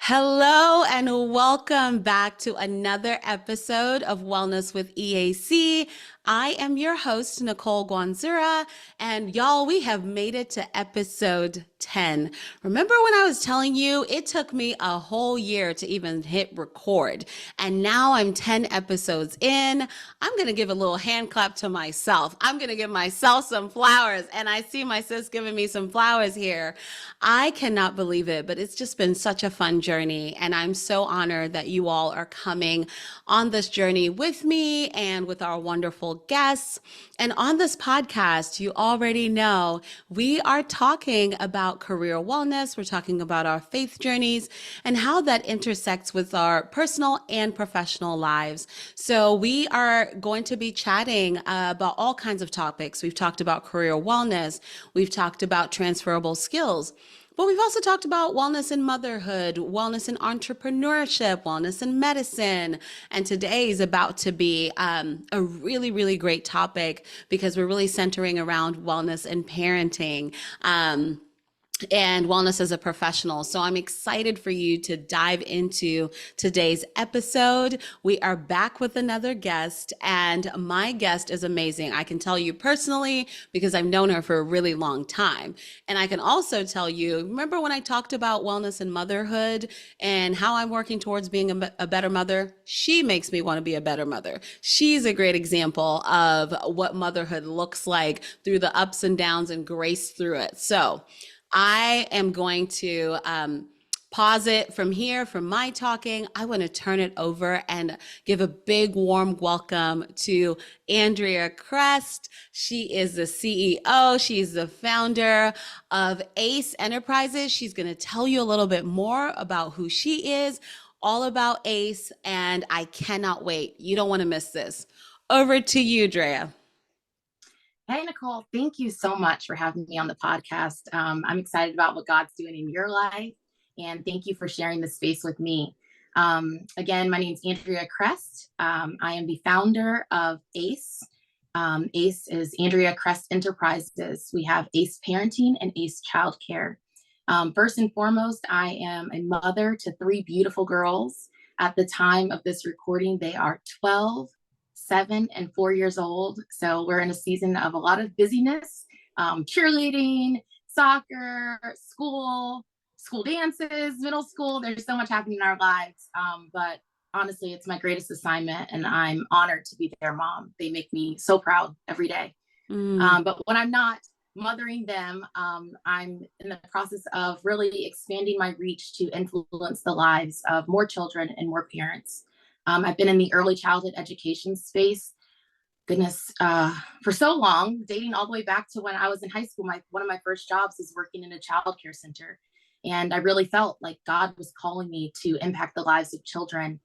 Hello and welcome back to another episode of Wellness with EAC. I am your host, Nicole Guanzura, and y'all, we have made it to episode 10. Remember when I was telling you it took me a whole year to even hit record, and now I'm 10 episodes in. I'm going to give a little hand clap to myself. I'm going to give myself some flowers, and I see my sis giving me some flowers here. I cannot believe it, but it's just been such a fun journey, and I'm so honored that you all are coming on this journey with me and with our wonderful guests. And on this podcast, you already know we are talking about career wellness. We're talking about our faith journeys and how that intersects with our personal and professional lives. So we are going to be chatting about all kinds of topics. We've talked about career wellness. We've talked about transferable skills. But we've also talked about wellness in motherhood, wellness in entrepreneurship, wellness in medicine. And today is about to be a really, really great topic because we're really centering around wellness and parenting. And wellness as a professional. So I'm excited for you to dive into today's episode. We are back with another guest, and my guest is amazing. I can tell you personally because I've known her for a really long time. And I can also tell you, remember when I talked about wellness and motherhood and how I'm working towards being a better mother? She makes me want to be a better mother. She's a great example of what motherhood looks like through the ups and downs and grace through it. So I am going to pause it from here, from my talking. I want to turn it over and give a big warm welcome to Andrea Crest. She is the CEO. She's the founder of ACE Enterprises. She's going to tell you a little bit more about who she is, all about ACE, and I cannot wait. You don't want to miss this. Over to you, Drea. Hey, Nicole, thank you so much for having me on the podcast. I'm excited about what God's doing in your life, and thank you for sharing the space with me. Again, my name is Andrea Crest. I am the founder of ACE. ACE is Andrea Crest Enterprises. We have ACE Parenting and ACE Childcare. First and foremost, I am a mother to 3 beautiful girls. At the time of this recording, they are 12, 7, and 4 years old. So we're in a season of a lot of busyness, cheerleading, soccer, school dances, middle school. There's so much happening in our lives. But honestly, it's my greatest assignment, and I'm honored to be their mom. They make me so proud every day. But when I'm not mothering them, I'm in the process of really expanding my reach to influence the lives of more children and more parents. I've been in the early childhood education space, for so long, dating all the way back to when I was in high school. One of my first jobs is working in a child care center. And I really felt like God was calling me to impact the lives of children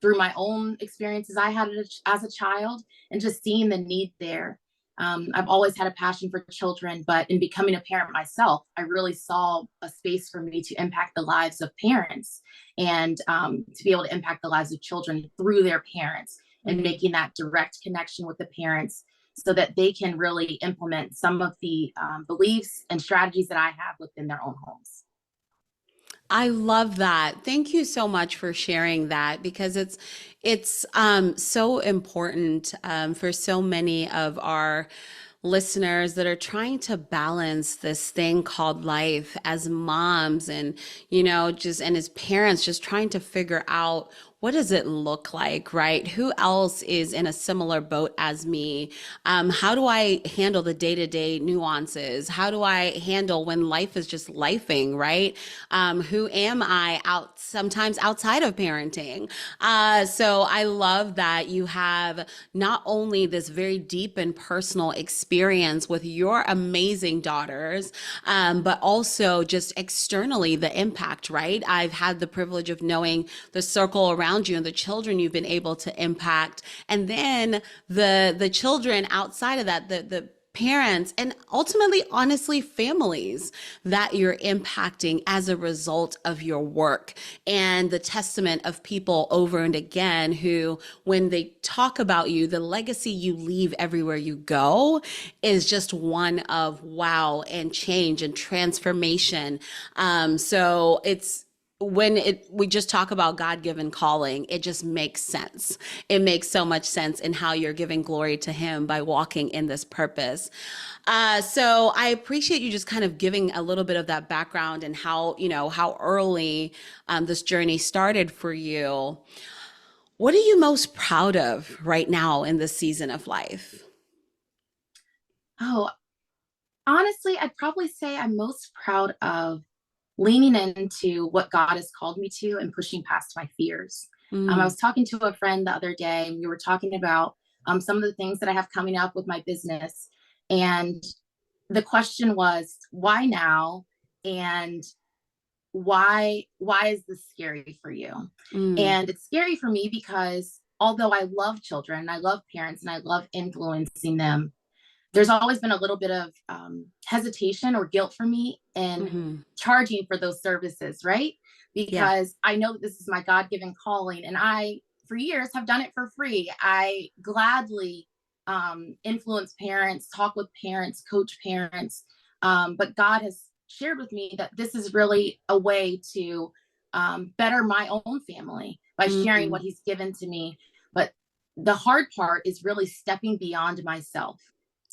through my own experiences I had as a child and just seeing the need there. I've always had a passion for children, but in becoming a parent myself, I really saw a space for me to impact the lives of parents and to be able to impact the lives of children through their parents and making that direct connection with the parents so that they can really implement some of the beliefs and strategies that I have within their own homes. I love that. Thank you so much for sharing that because it's so important for so many of our listeners that are trying to balance this thing called life as moms and, and as parents, just trying to figure out what does it look like, right? Who else is in a similar boat as me? How do I handle the day-to-day nuances? How do I handle when life is just lifing, right? Who am I sometimes outside of parenting? So I love that you have not only this very deep and personal experience with your amazing daughters, but also just externally the impact, right? I've had the privilege of knowing the circle around you and the children you've been able to impact. And then the children outside of that, the parents, and ultimately, honestly, families that you're impacting as a result of your work, and the testament of people over and again who, when they talk about you, the legacy you leave everywhere you go is just one of wow and change and transformation. So it's, we just talk about God-given calling, it just makes sense. It makes so much sense in how you're giving glory to him by walking in this purpose. So I appreciate you just kind of giving a little bit of that background and how, how early this journey started for you. What are you most proud of right now in this season of life? Oh, honestly, I'd probably say I'm most proud of leaning into what God has called me to and pushing past my fears. I Mm, was talking to a friend the other day, and we were talking about some of the things that I have coming up with my business. And the question was, why now? And why is this scary for you? mm, And it's scary for me because although I love children, I love parents, and I love influencing them, there's always been a little bit of hesitation or guilt for me in mm-hmm. charging for those services, right? Yeah. Because I know that this is my God-given calling, and I, for years, have done it for free. I gladly influence parents, talk with parents, coach parents. But God has shared with me that this is really a way to better my own family by sharing Mm, what He's given to me. But the hard part is really stepping beyond myself.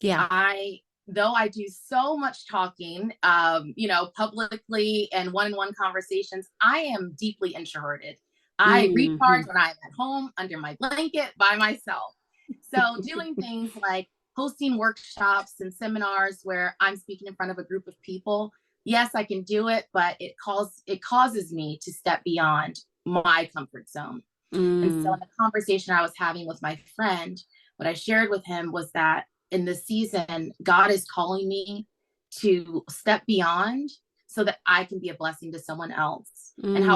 yeah. I, though I do so much talking, publicly and one-on-one conversations, I am deeply introverted. I recharge Mm-hmm. when I'm at home under my blanket by myself. So doing things like hosting workshops and seminars where I'm speaking in front of a group of people, yes, I can do it, but it causes me to step beyond my comfort zone. And so in Mm, the conversation I was having with my friend, what I shared with him was that in this season, God is calling me to step beyond so that I can be a blessing to someone else. And mm,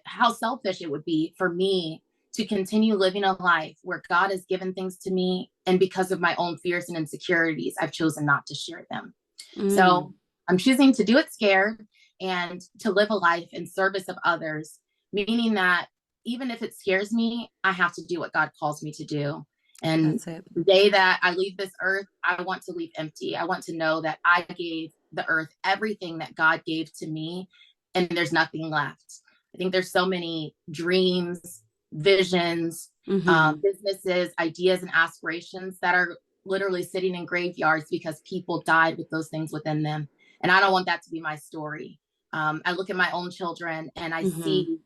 how selfish it would be for me to continue living a life where God has given things to me. And because of my own fears and insecurities, I've chosen not to share them. mm. So I'm choosing to do it scared and to live a life in service of others, meaning that even if it scares me, I have to do what God calls me to do. And That's it. the day that I leave this earth, I want to leave empty. I want to know that I gave the earth everything that God gave to me, and there's nothing left. I think there's so many dreams, visions, Mm-hmm. businesses, ideas, and aspirations that are literally sitting in graveyards because people died with those things within them. And I don't want that to be my story. I look at my own children and I Mm-hmm. see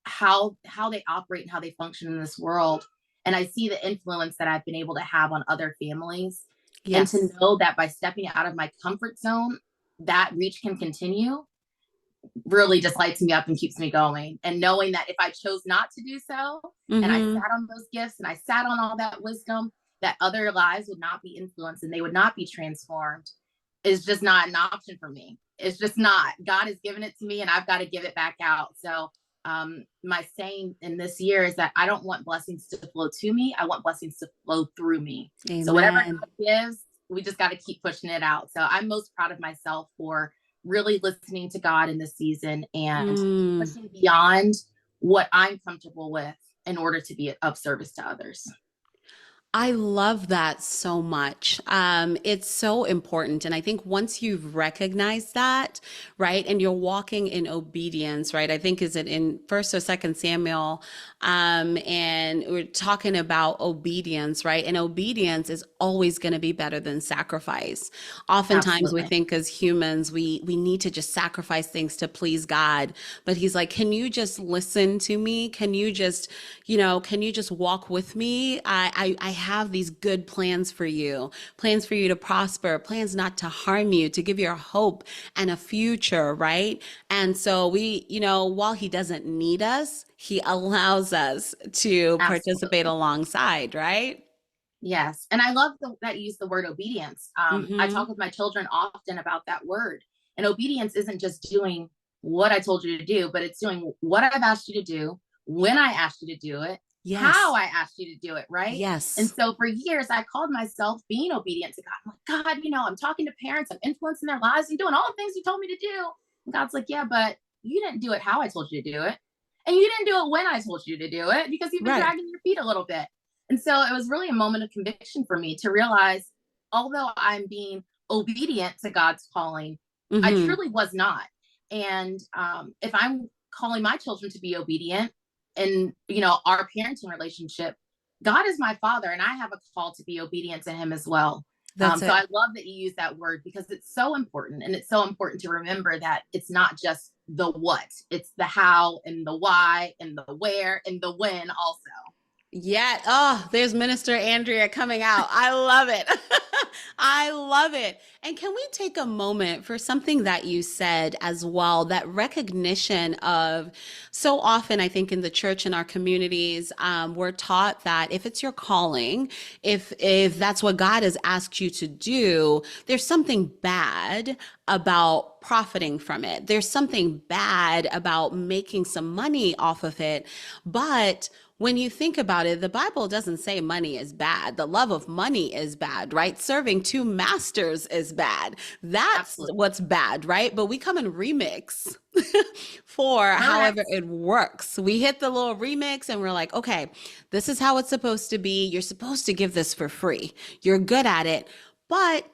how they operate and how they function in this world, and I see the influence that I've been able to have on other families, and to Yes. know that by stepping out of my comfort zone, that reach can continue, really just lights me up and keeps me going. And knowing that if I chose not to do so, and I Mm-hmm. sat on those gifts and I sat on all that wisdom, that other lives would not be influenced and they would not be transformed, is just not an option for me. It's just not. God has given it to me and I've got to give it back out. So my saying in this year is that I don't want blessings to flow to me. I want blessings to flow through me. So whatever Amen. God gives, we just got to keep pushing it out. So I'm most proud of myself for really listening to God in this season and Mm. pushing beyond what I'm comfortable with in order to be of service to others. I love that so much. It's so important. And I think once you've recognized that, right, and you're walking in obedience, right? I think is it in First or Second Samuel, and we're talking about obedience, right? And obedience is always going to be better than sacrifice. Oftentimes we Absolutely. think as humans, we need to just sacrifice things to please God. But he's like, can you just listen to me? Can you just, can you just walk with me? I have these good plans for you to prosper, plans not to harm you, to give you a hope and a future, right? And so we, while he doesn't need us, he allows us to participate Absolutely. alongside, right? Yes. And I love that you use the word obedience. I Mm-hmm. talk with my children often about that word. And obedience isn't just doing what I told you to do, but it's doing what I've asked you to do, when I asked you to do it, how Yes. I asked you to do it, right? And Yes. so for years, I called myself being obedient to God. I'm like, God, I'm talking to parents, I'm influencing their lives and doing all the things you told me to do. And God's like, yeah, but you didn't do it how I told you to do it. And you didn't do it when I told you to do it because you've been Right. dragging your feet a little bit. And so it was really a moment of conviction for me to realize, although I'm being obedient to God's calling, I Mm-hmm. truly was not. And if I'm calling my children to be obedient in our parenting relationship, God is my father, and I have a call to be obedient to him as well. That's So it. I love that you use that word because it's so important, and it's so important to remember that it's not just the what, it's the how and the why and the where and the when also. Yeah. Oh, there's Minister Andrea coming out. I love it. I love it. And can we take a moment for something that you said as well, that recognition of so often, I think in the church and our communities, we're taught that if it's your calling, if that's what God has asked you to do, there's something bad about profiting from it. There's something bad about making some money off of it. But when you think about it, the Bible doesn't say money is bad. The love of money is bad, right? Serving two masters is bad. That's Absolutely. what's bad, right? But we come and remix for however Correct. it works. We hit the little remix and we're like, okay, this is how it's supposed to be. You're supposed to give this for free. You're good at it. But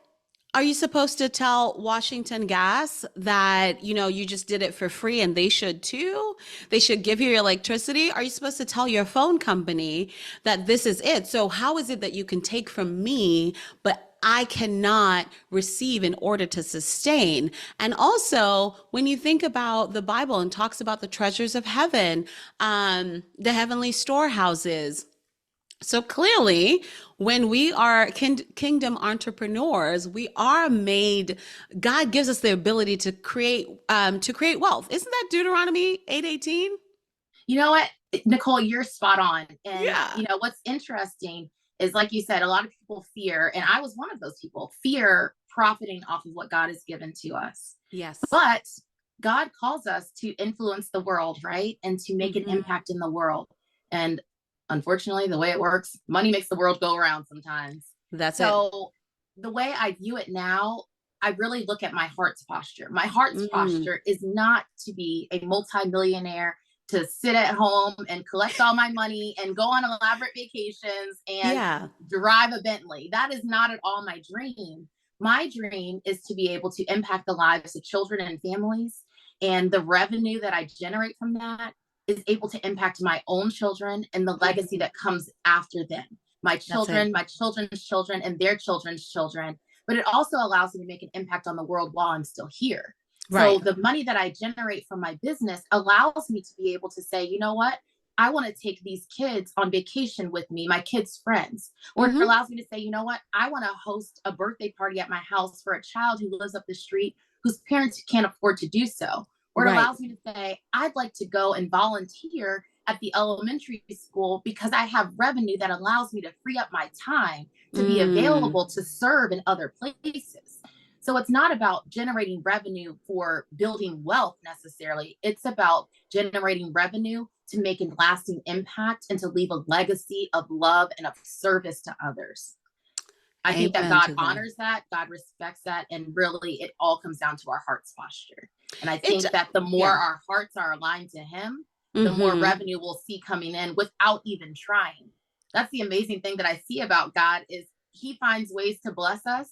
are you supposed to tell Washington Gas that, you just did it for free and they should too? They should give you your electricity? Are you supposed to tell your phone company that this is it? So how is it that you can take from me, but I cannot receive in order to sustain? And also, when you think about the Bible and talks about the treasures of heaven, the heavenly storehouses, so clearly, when we are kingdom entrepreneurs, we are made. God gives us the ability to create wealth. Isn't that Deuteronomy 8:18? You know what, Nicole, you're spot on. And Yeah. what's interesting is, like you said, a lot of people fear, and I was one of those people, fear profiting off of what God has given to us. Yes. But God calls us to influence the world, right? And to make an Hmm. impact in the world. And unfortunately, the way it works, money makes the world go around sometimes. That's it. So the way I view it now, I really look at my heart's posture. My heart's Mm. posture is not to be a multimillionaire, to sit at home and collect all my money and go on elaborate vacations and Yeah. drive a Bentley. That is not at all my dream. My dream is to be able to impact the lives of children and families. And the revenue that I generate from that is able to impact my own children and the legacy Mhm. that comes after them, my That's it. children, my children's children, and their children's children. But it also allows me to make an impact on the world while I'm still here. So Right. the money that I generate from my business allows me to be able to say, you know what? I want to take these kids on vacation with me, my kids' friends. Or it Hmm. allows me to say, you know what? I want to host a birthday party at my house for a child who lives up the street whose parents can't afford to do so. Or it Right. allows me to say, I'd like to go and volunteer at the elementary school because I have revenue that allows me to free up my time to be Mm. available to serve in other places. So it's not about generating revenue for building wealth necessarily. It's about generating revenue to make a lasting impact and to leave a legacy of love and of service to others. I think that Amen God to that. honors that, God respects that, and really it all comes down to our heart's posture. And I It, think that the more yeah. our hearts are aligned to Him, the more Hmm. revenue we'll see coming in without even trying. That's the amazing thing that I see about God is He finds ways to bless us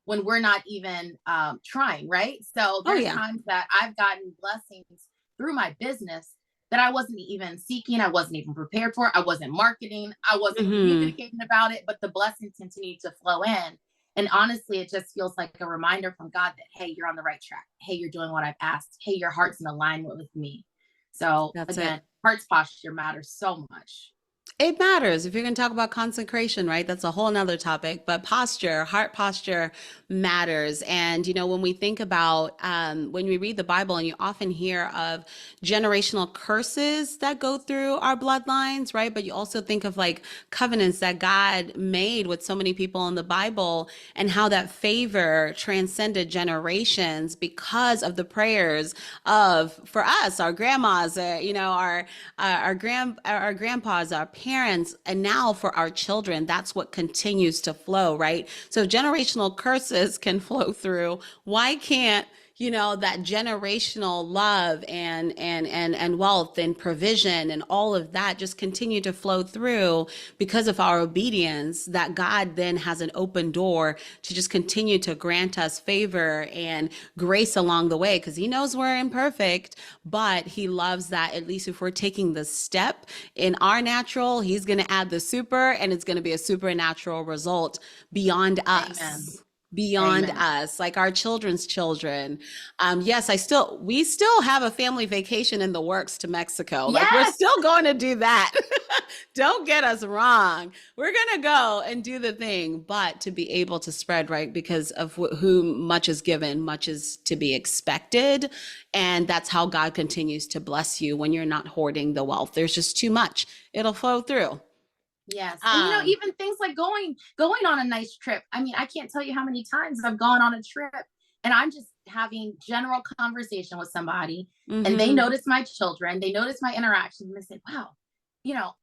when we're not even trying, right? So Oh, there's yeah. times that I've gotten blessings through my business that I wasn't even seeking, I wasn't even prepared for, I wasn't marketing, I wasn't Hmm. communicating about it, but the blessings continue to flow in. And honestly, it just feels like a reminder from God that, hey, you're on the right track. Hey, you're doing what I've asked. Hey, your heart's in alignment with me. So That's again, it. heart's posture matters so much. It matters. If you're going to talk about consecration, right? That's a whole nother topic. But posture, heart posture matters. And, when we think about, when we read the Bible and you often hear of generational curses that go through our bloodlines, right? But you also think of like covenants that God made with so many people in the Bible and how that favor transcended generations because of the prayers of, for us, our grandmas, our grandpas, our parents, parents and now for our children, that's what continues to flow, right? So generational curses can flow through. Why can't that generational love and wealth and provision and all of that just continue to flow through because of our obedience, that God then has an open door to just continue to grant us favor and grace along the way, because he knows we're imperfect, but he loves that at least if we're taking the step in our natural, he's going to add the super, and it's going to be a supernatural result beyond us. Amen. Beyond Amen. us, like our children's children. Yes, we still have a family vacation in the works to Mexico. Like we're Yes. still going to do that. Don't get us wrong. We're going to go and do the thing, but to be able to spread, right? Because of whom much is given, much is to be expected. And that's how God continues to bless you when you're not hoarding the wealth. There's just too much. It'll flow through. Yes. And even things like going on a nice trip. I mean, I can't tell you how many times I've gone on a trip and I'm just having general conversation with somebody and they notice my children, they notice my interactions, and they say, wow,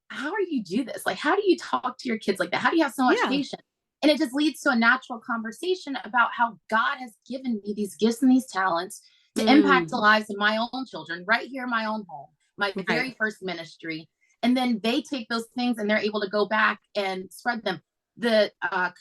how are you do this? Like, how do you talk to your kids like that? How do you have so much patience? And it just leads to a natural conversation about how God has given me these gifts and these talents to impact the lives of my own children right here in my own home, my very first ministry. And then they take those things and they're able to go back and spread them. The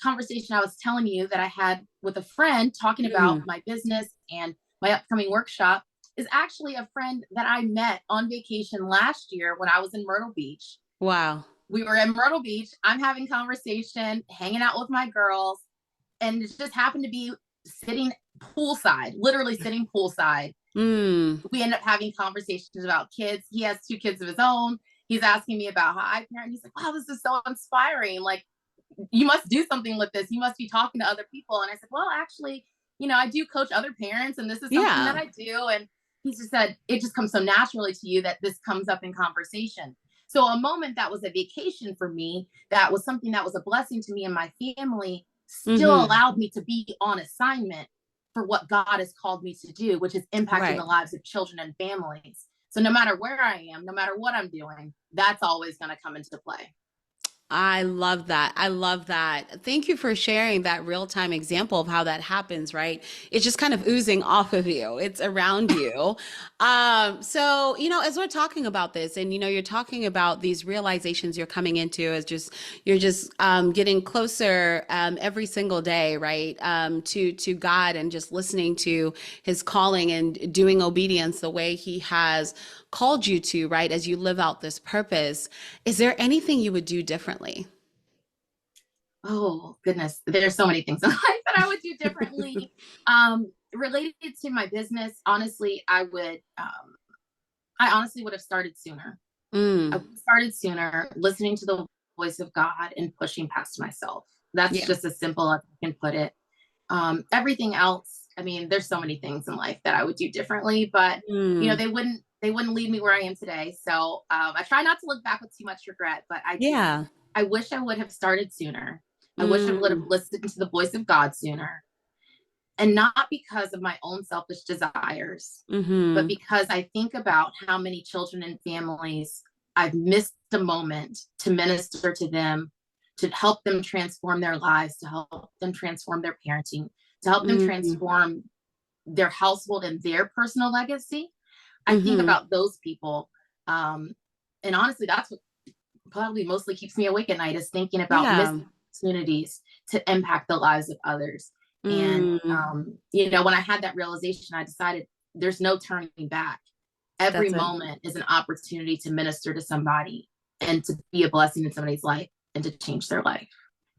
conversation I was telling you that I had with a friend talking about my business and my upcoming workshop is actually a friend that I met on vacation last year when I was in Myrtle Beach. Wow. We were in Myrtle Beach. I'm having conversation, hanging out with my girls, and it just happened to be sitting poolside, literally sitting poolside. We end up having conversations about kids. He has 2 kids of his own. He's asking me about how I parent. He's like, wow, this is so inspiring. Like, you must do something with this. You must be talking to other people. And I said, well, actually, I do coach other parents and this is something that I do. And he just said, it just comes so naturally to you that this comes up in conversation. So a moment that was a vacation for me, that was something that was a blessing to me and my family, still allowed me to be on assignment for what God has called me to do, which is impacting the lives of children and families. So no matter where I am, no matter what I'm doing, that's always going to come into play. I love that. I love that. Thank you for sharing that real-time example of how that happens, right? It's just kind of oozing off of you. It's around you. So, as we're talking about this and, you're talking about these realizations you're coming into as you're just getting closer every single day, right? To God and just listening to his calling and doing obedience the way he has called you to, right? As you live out this purpose, is there anything you would do differently? Oh, goodness. There's so many things in life that I would do differently. Related to my business, honestly, I honestly would have started sooner. I would have started sooner, listening to the voice of God and pushing past myself. That's just as simple as I can put it. Everything else, I mean, there's so many things in life that I would do differently, but they wouldn't leave me where I am today. So I try not to look back with too much regret, but I wish I would have started sooner. I wish I would have listened to the voice of God sooner. And not because of my own selfish desires, but because I think about how many children and families I've missed the moment to minister to them, to help them transform their lives, to help them transform their parenting, to help them transform their household and their personal legacy. I think about those people. And honestly, that's what probably mostly keeps me awake at night, is thinking about missed opportunities to impact the lives of others. And, when I had that realization, I decided there's no turning back. Every moment is an opportunity to minister to somebody and to be a blessing in somebody's life and to change their life.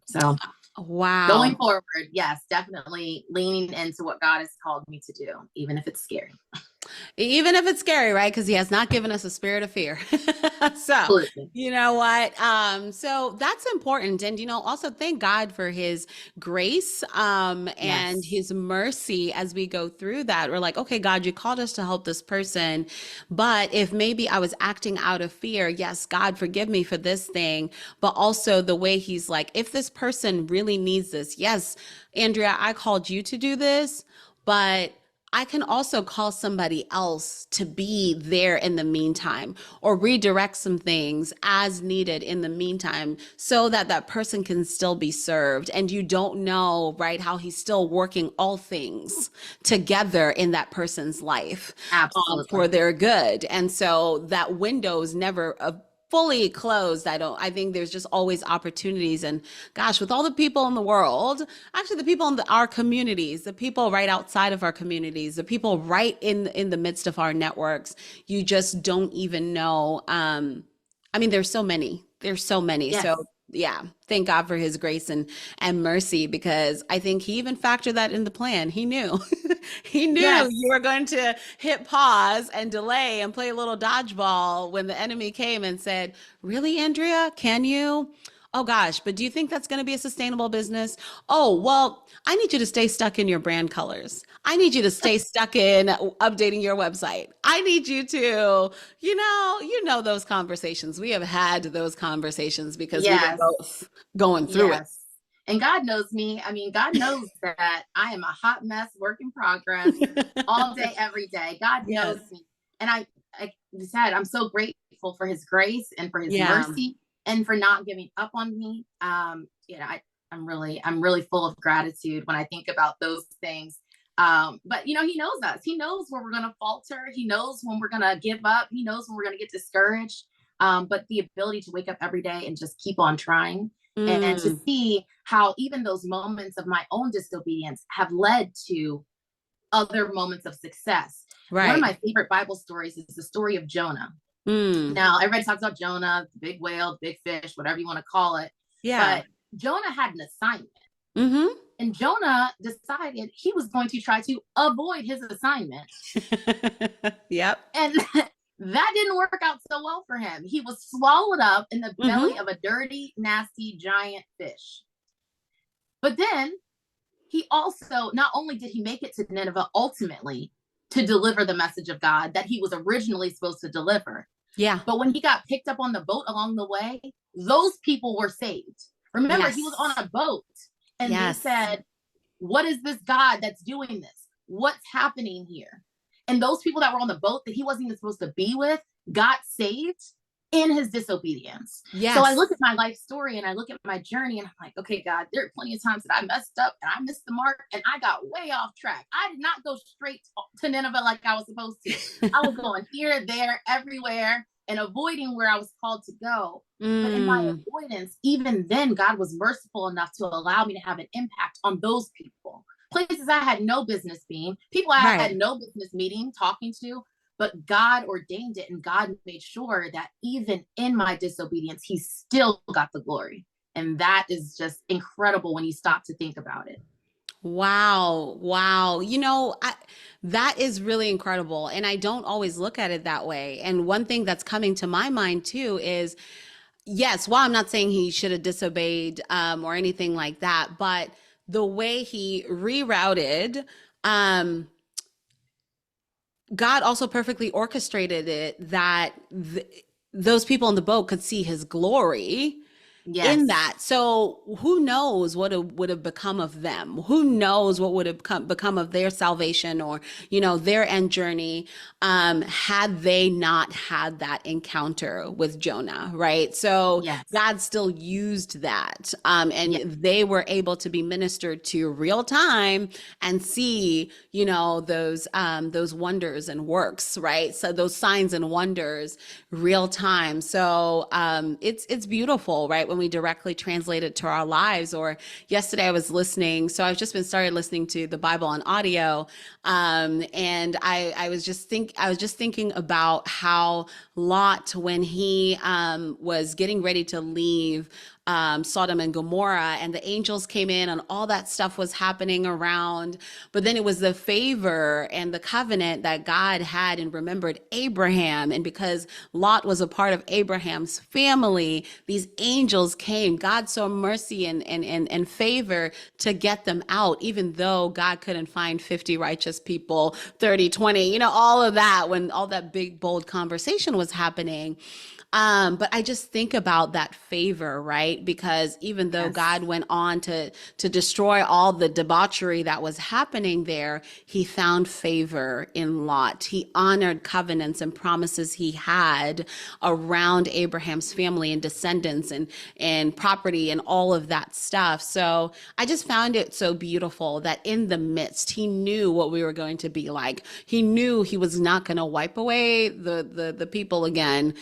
So going forward, yes, definitely leaning into what God has called me to do, even if it's scary. Even if it's scary, right? Because he has not given us a spirit of fear. So, Absolutely. you know what? So that's important. And, also thank God for his grace and his mercy as we go through that. We're like, okay, God, you called us to help this person. But if maybe I was acting out of fear, yes, God, forgive me for this thing. But also the way he's like, if this person really needs this, yes, Andrea, I called you to do this, but I can also call somebody else to be there in the meantime or redirect some things as needed in the meantime so that that person can still be served. And you don't know, right, how he's still working all things together in that person's life for Absolutely. their good. And so that window is never fully closed. I think there's just always opportunities. And gosh, with all the people in the world, actually the people in our communities, the people right outside of our communities, the people right in the midst of our networks, you just don't even know. I mean, there's so many. There's so many. So Yes. yeah, thank God for his grace and mercy, because I think he even factored that in the plan. He knew. He knew you Yes. were going to hit pause and delay and play a little dodgeball when the enemy came and said, "Really, Andrea? Can you? Oh gosh, but do you think that's going to be a sustainable business? Oh, well, I need you to stay stuck in your brand colors. I need you to stay stuck in updating your website. I need you to, those conversations. We have had those conversations because we were Yes. both going through it. Yes. And God knows me. I mean, God knows that I am a hot mess, work in progress all day, every day. God knows Yes. me. And I said, I'm so grateful for his grace and for his Yeah. mercy and for not giving up on me. I'm really full of gratitude when I think about those things. But he knows us. He knows where we're going to falter. He knows when we're going to give up. He knows when we're going to get discouraged. But the ability to wake up every day and just keep on trying and to Mm, see how even those moments of my own disobedience have led to other moments of success. One of right. my favorite Bible stories is the story of Jonah. Mm, Now, everybody talks about Jonah, the big whale, big fish, whatever you want to call it. yeah. But Jonah had an assignment. Mm-hmm. And Jonah decided he was going to try to avoid his assignment. Yep. And that didn't work out so well for him. He was swallowed up in the Mm-hmm. belly of a dirty, nasty, giant fish. But then he also, not only did he make it to Nineveh ultimately to deliver the message of God that he was originally supposed to deliver, Yeah. but when he got picked up on the boat along the way, those people were saved. Remember, Yes. he was on a boat and they Yes. said, "What is this God that's doing this? What's happening here?" And those people that were on the boat that he wasn't even supposed to be with got saved in his disobedience. Yes. So I look at my life story and I look at my journey and I'm like, okay, God, there are plenty of times that I messed up and I missed the mark and I got way off track. I did not go straight to Nineveh like I was supposed to. I was going here, there, everywhere and avoiding where I was called to go. But in my avoidance, even then, God was merciful enough to allow me to have an impact on those people. Places I had no business being, people I Right. had no business meeting, talking to, but God ordained it and God made sure that even in my disobedience, he still got the glory. And that is just incredible when you stop to think about it. Wow. Wow. That is really incredible. And I don't always look at it that way. And one thing that's coming to my mind too is, yes, while I'm not saying he should have disobeyed or anything like that, but the way he rerouted, um, God also perfectly orchestrated it that those people in the boat could see his glory in Yes. that. So who knows what would have become of them? Who knows what would have become of their salvation or, their end journey had they not had that encounter with Jonah, right? So Yes. God still used that. And Yes. they were able to be ministered to real time and see, those wonders and works, right? So those signs and wonders real time. So it's beautiful, right? When we directly translate it to our lives. Or yesterday I was listening. So I've just been started listening to the Bible on audio. And I was just thinking about how Lot, when he was getting ready to leave Sodom and Gomorrah, and the angels came in and all that stuff was happening around. But then it was the favor and the covenant that God had and remembered Abraham. And because Lot was a part of Abraham's family, these angels came. God saw mercy and favor to get them out, even though God couldn't find 50 righteous people, 30, 20, all of that, when all that big, bold conversation was happening. But I just think about that favor, right? right? Because even though Yes. God went on to destroy all the debauchery that was happening there, he found favor in Lot. He honored covenants and promises he had around Abraham's family and descendants and property and all of that stuff. So I just found it so beautiful that in the midst, he knew what we were going to be like. He knew he was not going to wipe away the people again.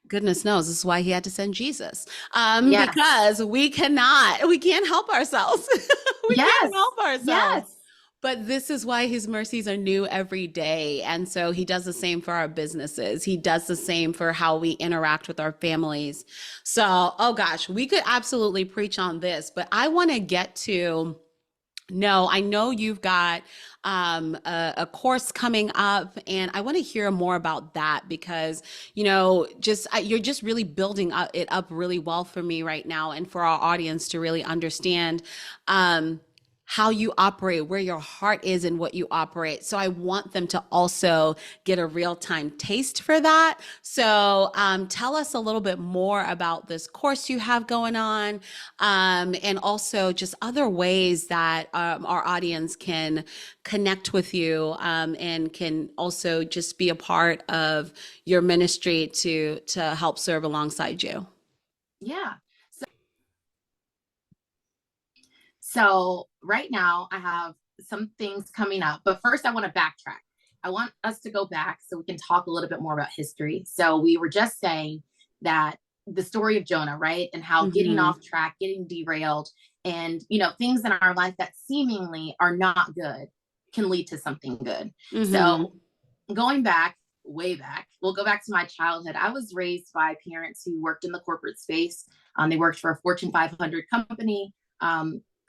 Goodness knows this is why he had to send Jesus. Yes. Because we can't help ourselves. We can't help ourselves. Yes. But this is why his mercies are new every day. And so he does the same for our businesses. He does the same for how we interact with our families. So, oh gosh, we could absolutely preach on this, but I want to get to no, I know you've got a course coming up, and I want to hear more about that because, you're just really building it up really well for me right now and for our audience to really understand how you operate, where your heart is and what you operate. So I want them to also get a real-time taste for that. So tell us a little bit more about this course you have going on, and also just other ways that our audience can connect with you, and can also just be a part of your ministry to help serve alongside you. Yeah. So right now I have some things coming up, but first I want to backtrack. I want us to go back so we can talk a little bit more about history. So we were just saying that the story of Jonah, right? And how getting off track, getting derailed, and, things in our life that seemingly are not good can lead to something good. So going back, way back, we'll go back to my childhood. I was raised by parents who worked in the corporate space. They worked for a Fortune 500 company.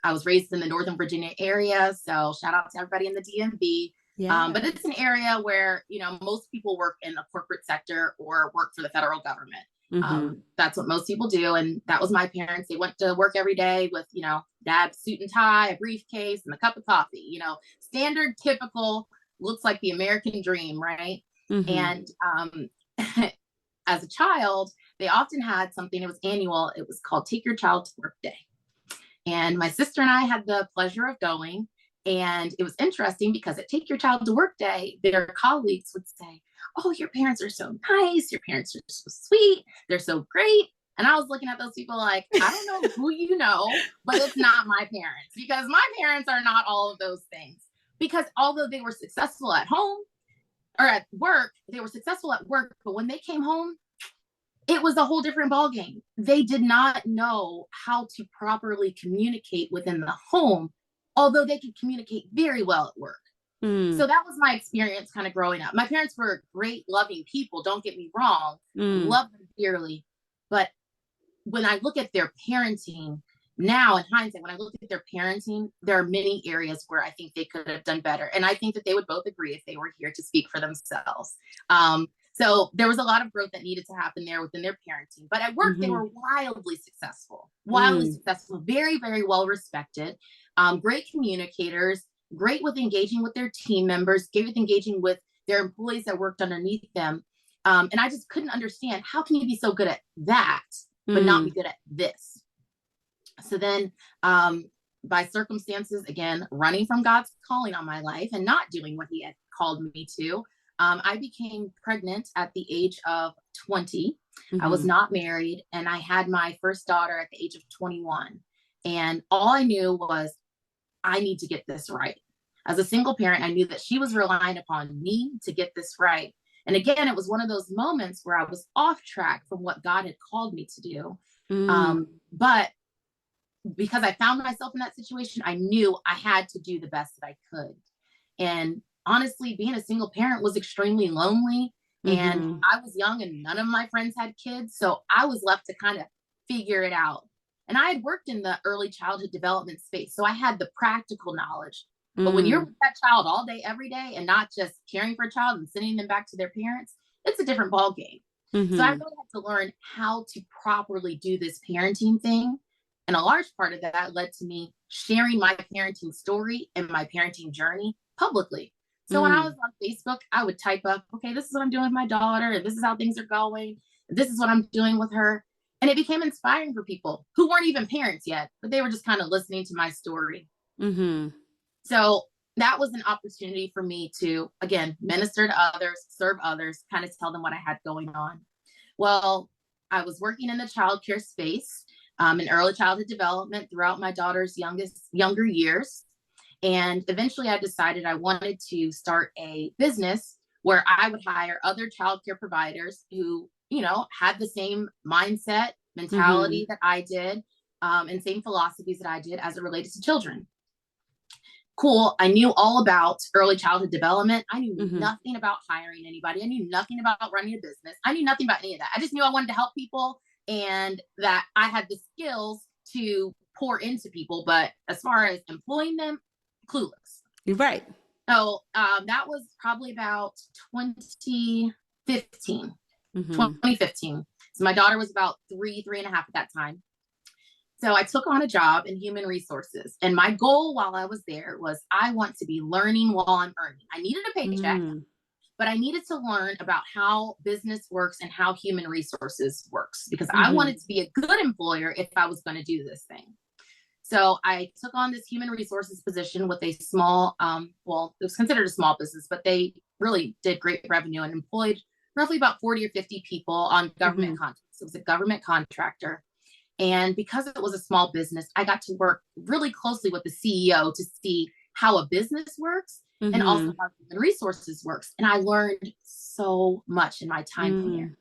I was raised in the Northern Virginia area. So shout out to everybody in the DMV. Yeah. But it's an area where, most people work in the corporate sector or work for the federal government. That's what most people do. And that was my parents. They went to work every day with, dad's suit and tie, a briefcase, and a cup of coffee, standard, typical, looks like the American dream, right? And as a child, they often had something, it was annual. It was called Take Your Child to Work Day. And my sister and I had the pleasure of going. And it was interesting because at Take Your Child to Work Day, their colleagues would say, "Oh, your parents are so nice. Your parents are so sweet. They're so great." And I was looking at those people like, I don't know who you know, but it's not my parents, because my parents are not all of those things. Because although they were successful at home or at work, they were successful at work. But when they came home, it was a whole different ballgame. They did not know how to properly communicate within the home, although they could communicate very well at work. So that was my experience kind of growing up. My parents were great, loving people. Don't get me wrong. Love them dearly. But when I look at their parenting now, in hindsight, when I look at their parenting, there are many areas where I think they could have done better. And I think that they would both agree if they were here to speak for themselves. So there was a lot of growth that needed to happen there within their parenting. But at work, they were wildly successful, very, very well respected, great communicators, great with engaging with their team members, great with engaging with their employees that worked underneath them. And I just couldn't understand, how can you be so good at that, but not be good at this? So then by circumstances, again, running from God's calling on my life and not doing what he had called me to, I became pregnant at the age of 20. I was not married, and I had my first daughter at the age of 21. And all I knew was, I need to get this right. As a single parent, I knew that she was relying upon me to get this right. And again, it was one of those moments where I was off track from what God had called me to do. But because I found myself in that situation, I knew I had to do the best that I could. And honestly, being a single parent was extremely lonely. And I was young and none of my friends had kids. So I was left to kind of figure it out. And I had worked in the early childhood development space, so I had the practical knowledge. But when you're with that child all day, every day, and not just caring for a child and sending them back to their parents, it's a different ballgame. So I really had to learn how to properly do this parenting thing. And a large part of that led to me sharing my parenting story and my parenting journey publicly. So when I was on Facebook, I would type up, okay, this is what I'm doing with my daughter, and this is how things are going. This is what I'm doing with her. And it became inspiring for people who weren't even parents yet, but they were just kind of listening to my story. Mm-hmm. So that was an opportunity for me to, again, minister to others, serve others, kind of tell them what I had going on. Well, I was working in the childcare space, in early childhood development throughout my daughter's younger years. And eventually I decided I wanted to start a business where I would hire other childcare providers who, had the same mindset, mentality that I did, and same philosophies that I did as it related to children. Cool. I knew all about early childhood development. I knew nothing about hiring anybody. I knew nothing about running a business. I knew nothing about any of that. I just knew I wanted to help people and that I had the skills to pour into people. But as far as employing them, clueless. You're right. So that was probably about 2015. 2015. So my daughter was about three and a half at that time. So I took on a job in human resources. And my goal while I was there was I want to be learning while I'm earning. I needed a paycheck, but I needed to learn about how business works and how human resources works because I wanted to be a good employer if I was going to do this thing. So I took on this human resources position with a small, it was considered a small business, but they really did great revenue and employed roughly about 40 or 50 people on government contracts. It was a government contractor. And because it was a small business, I got to work really closely with the CEO to see how a business works and also how human resources works. And I learned so much in my time here.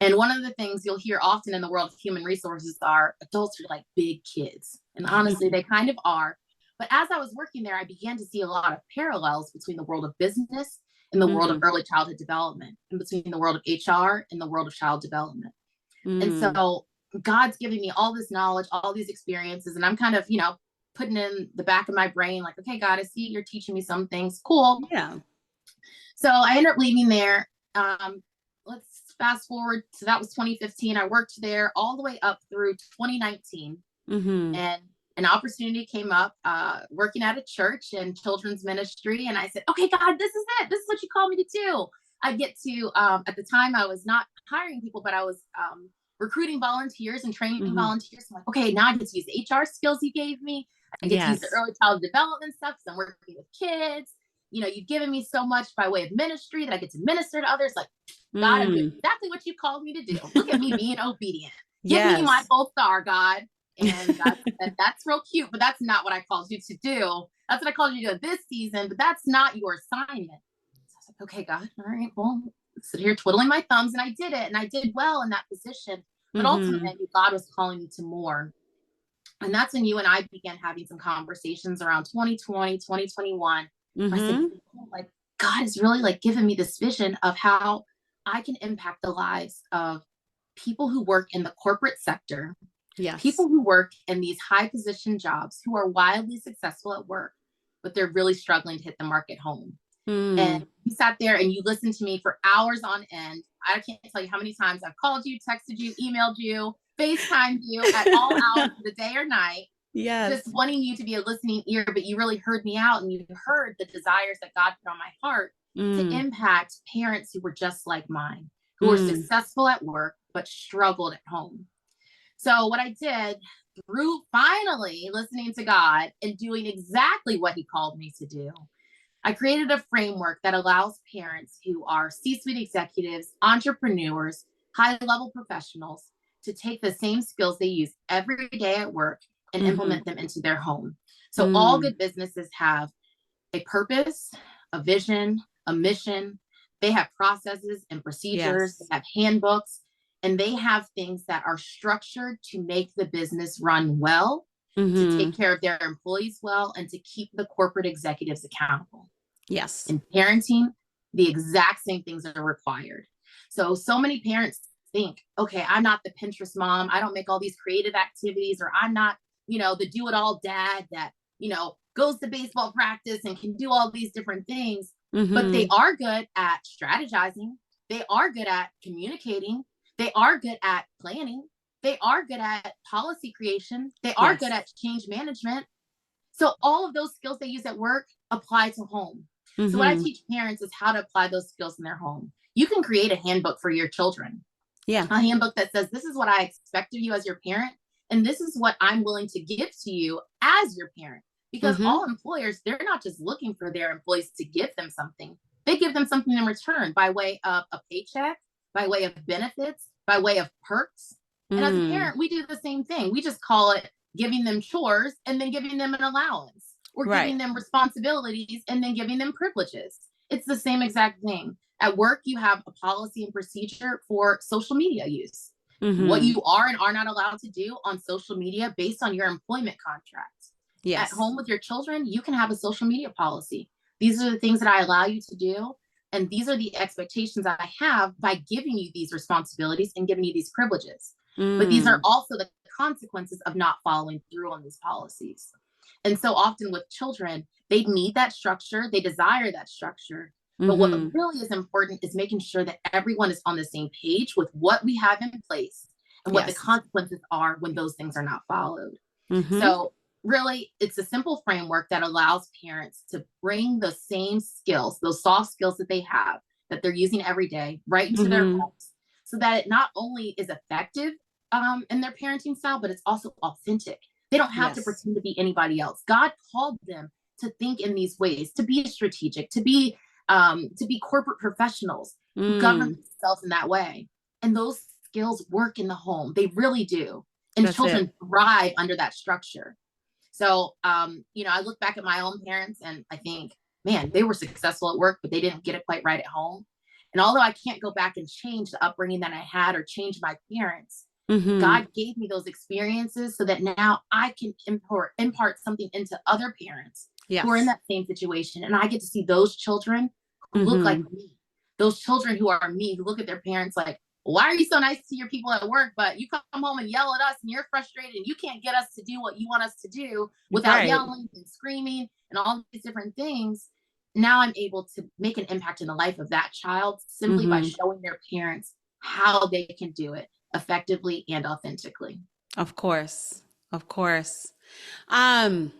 And one of the things you'll hear often in the world of human resources are adults are like big kids. And honestly, they kind of are. But as I was working there, I began to see a lot of parallels between the world of business and the world of early childhood development, and between the world of HR and the world of child development. And so God's giving me all this knowledge, all these experiences, and I'm kind of, putting in the back of my brain, like, okay, God, I see you're teaching me some things. Cool. Yeah. So I ended up leaving there. Let's fast forward. So that was 2015. I worked there all the way up through 2019. And an opportunity came up working at a church and children's ministry. And I said, okay, God, this is it. This is what you called me to do. I get to, at the time, I was not hiring people, but I was recruiting volunteers and training volunteers. I'm like, okay, now I get to use the HR skills you gave me. I get to use the early child development stuff because I'm working with kids. You've given me so much by way of ministry that I get to minister to others. Like, God, I'm doing exactly what you called me to do. Look at me being obedient. Give me my gold star, God. And God said, that's real cute, but that's not what I called you to do. That's what I called you to do this season, but that's not your assignment. So I was like, okay, God, all right, well, sit here twiddling my thumbs, and I did it, and I did well in that position. But ultimately, God was calling me to more. And that's when you and I began having some conversations around 2020, 2021. I said, like, God has really like given me this vision of how I can impact the lives of people who work in the corporate sector, people who work in these high position jobs who are wildly successful at work, but they're really struggling to hit the mark at home. And you sat there and you listened to me for hours on end. I can't tell you how many times I've called you, texted you, emailed you, FaceTimed you at all hours of the day or night. Just wanting you to be a listening ear, but you really heard me out and you heard the desires that God put on my heart to impact parents who were just like mine, who were successful at work, but struggled at home. So what I did through finally listening to God and doing exactly what he called me to do, I created a framework that allows parents who are C-suite executives, entrepreneurs, high-level professionals to take the same skills they use every day at work and implement them into their home. So all good businesses have a purpose, a vision, a mission. They have processes and procedures. They have handbooks, and they have things that are structured to make the business run well, to take care of their employees well, and to keep the corporate executives accountable. In parenting, the exact same things are required. So many parents think, okay, I'm not the Pinterest mom. I don't make all these creative activities, or I'm not, the do-it-all dad that, goes to baseball practice and can do all these different things. But they are good at strategizing. They are good at communicating. They are good at planning. They are good at policy creation. They are good at change management. So all of those skills they use at work apply to home. So what I teach parents is how to apply those skills in their home. You can create a handbook for your children. Yeah. a handbook that says, this is what I expect of you as your parent, and this is what I'm willing to give to you as your parent. Because Mm-hmm. all employers, they're not just looking for their employees to give them something. They give them something in return by way of a paycheck, by way of benefits, by way of perks. And as a Mm. parent, we do the same thing. We just call it giving them chores and then giving them an allowance, or Right. giving them responsibilities and then giving them privileges. It's the same exact thing. At work, you have a policy and procedure for social media use, what Mm-hmm. you are and are not allowed to do on social media based on your employment contract. At Yes. home with your children, you can have a social media policy. These are the things that I allow you to do. And these are the expectations I have by giving you these responsibilities and giving you these privileges. But these are Mm. also the consequences of not following through on these policies. And so often with children, they need that structure, they desire that structure. But what Mm-hmm. really is important is making sure that everyone is on the same page with what we have in place and what the Yes. consequences are when those things are not followed. Mm-hmm. So really, it's a simple framework that allows parents to bring the same skills, those soft skills that they have, that they're using every day, right into their Mm-hmm. homes, so that it not only is effective in their parenting style, but it's also authentic. They don't have to Yes. pretend to be anybody else. God called them to think in these ways, to be strategic, to be corporate professionals who govern Mm. themselves in that way. And those skills work in the home. They really do. And That's it. children thrive under that structure. So, I look back at my own parents and I think, man, they were successful at work, but they didn't get it quite right at home. And although I can't go back and change the upbringing that I had or change my parents, Mm-hmm. God gave me those experiences so that now I can impart something into other parents who are in Yes. that same situation. And I get to see those children who look like Mm-hmm. me, those children who are me, who look at their parents like, why are you so nice to your people at work, but you come home and yell at us and you're frustrated and you can't get us to do what you want us to do without Right. yelling and screaming and all these different things. Now I'm able to make an impact in the life of that child simply by Mm-hmm. showing their parents how they can do it effectively and authentically. Of course. Of course. Um,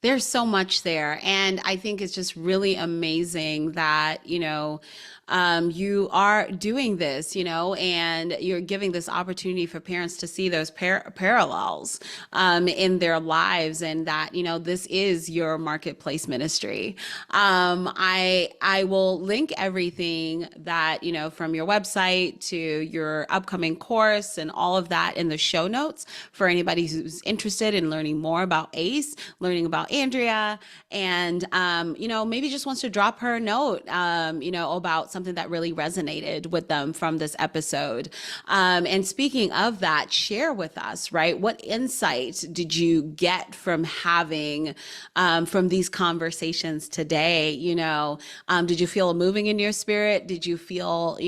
there's so much there. And I think it's just really amazing that, you are doing this, and you're giving this opportunity for parents to see those parallels in their lives, and that, this is your marketplace ministry. I will link everything that, from your website to your upcoming course and all of that in the show notes for anybody who's interested in learning more about ACE, learning about Andrea, and maybe just wants to drop her a note, about something that really resonated with them from this episode. And speaking of that, share with us, right? What insight did you get from having from these conversations today? Did you feel a moving in your spirit? Did you feel,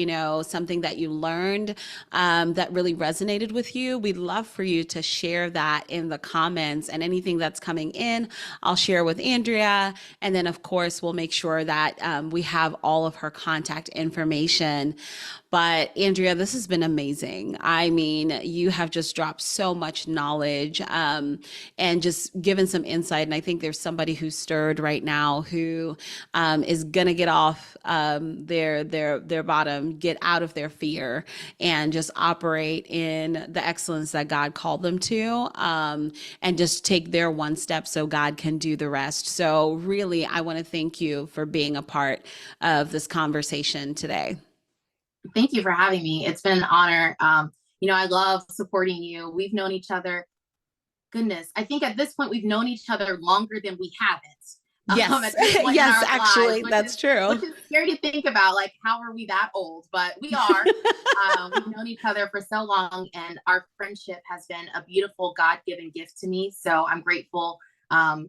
something that you learned that really resonated with you? We'd love for you to share that in the comments, and anything that's coming in, I'll share with Andrea. And then, of course, we'll make sure that we have all of her contact information. But Andrea, this has been amazing. I mean, you have just dropped so much knowledge and just given some insight. And I think there's somebody who's stirred right now who is gonna get off their bottom, get out of their fear, and just operate in the excellence that God called them to, and just take their one step so God can do the rest. So really, I want to thank you for being a part of this conversation today. Thank you for having me. It's been an honor. I love supporting you. We've known each other. Goodness, I think at this point we've known each other longer than we haven't. Yes, At this point in yes, our lives, actually, that's true. which is scary to think about. Like, how are we that old? But we are. We've known each other for so long, and our friendship has been a beautiful God-given gift to me. So I'm grateful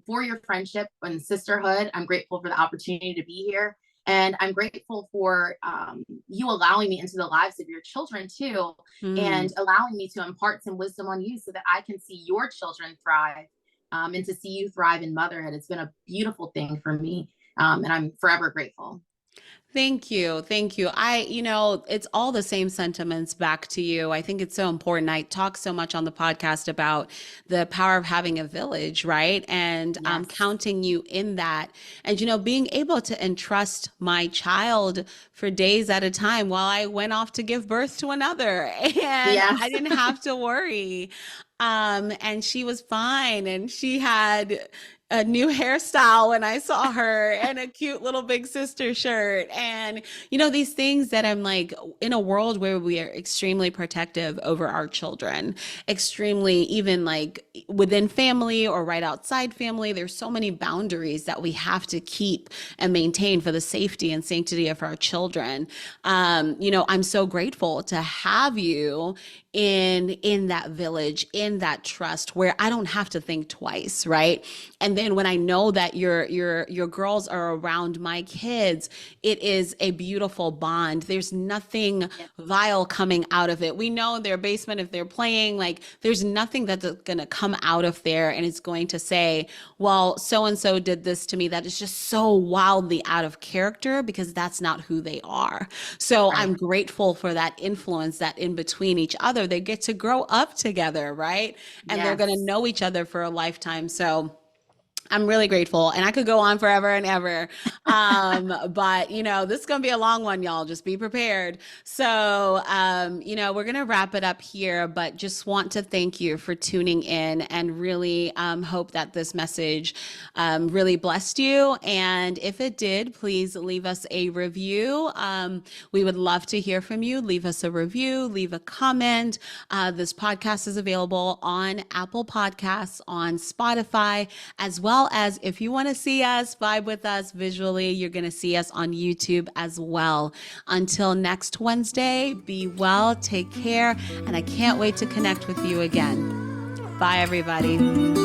for your friendship and sisterhood. I'm grateful for the opportunity to be here. And I'm grateful for you allowing me into the lives of your children too, and Mm. allowing me to impart some wisdom on you so that I can see your children thrive, and to see you thrive in motherhood. It's been a beautiful thing for me. And I'm forever grateful. Thank you. Thank you. It's all the same sentiments back to you. I think it's so important. I talk so much on the podcast about the power of having a village, right? And Yes. counting you in that. And, being able to entrust my child for days at a time while I went off to give birth to another. And I Yes. didn't have to worry. And she was fine. And she had a new hairstyle when I saw her and a cute little big sister shirt. And, these things that I'm like, in a world where we are extremely protective over our children, extremely, even like within family or right outside family, there's so many boundaries that we have to keep and maintain for the safety and sanctity of our children. I'm so grateful to have you in that village, in that trust where I don't have to think twice, right? And then when I know that your girls are around my kids, it is a beautiful bond. There's nothing Yep. vile coming out of it. We know their basement, if they're playing, like there's nothing that's going to come out of there and it's going to say, well, so and so did this to me. That is just so wildly out of character because that's not who they are. So Right. I'm grateful for that influence that in between each other, they get to grow up together, right? And they're going to Yes. know each other for a lifetime. So I'm really grateful, and I could go on forever and ever. But this is gonna be a long one, y'all. Just be prepared. So, we're gonna wrap it up here, but just want to thank you for tuning in, and really hope that this message really blessed you. And if it did, please leave us a review. We would love to hear from you. Leave us a review, leave a comment. This podcast is available on Apple Podcasts, on Spotify, as well as if you want to see us, vibe with us visually, you're going to see us on YouTube as well. Until next Wednesday, be well, take care, and I can't wait to connect with you again. Bye, everybody.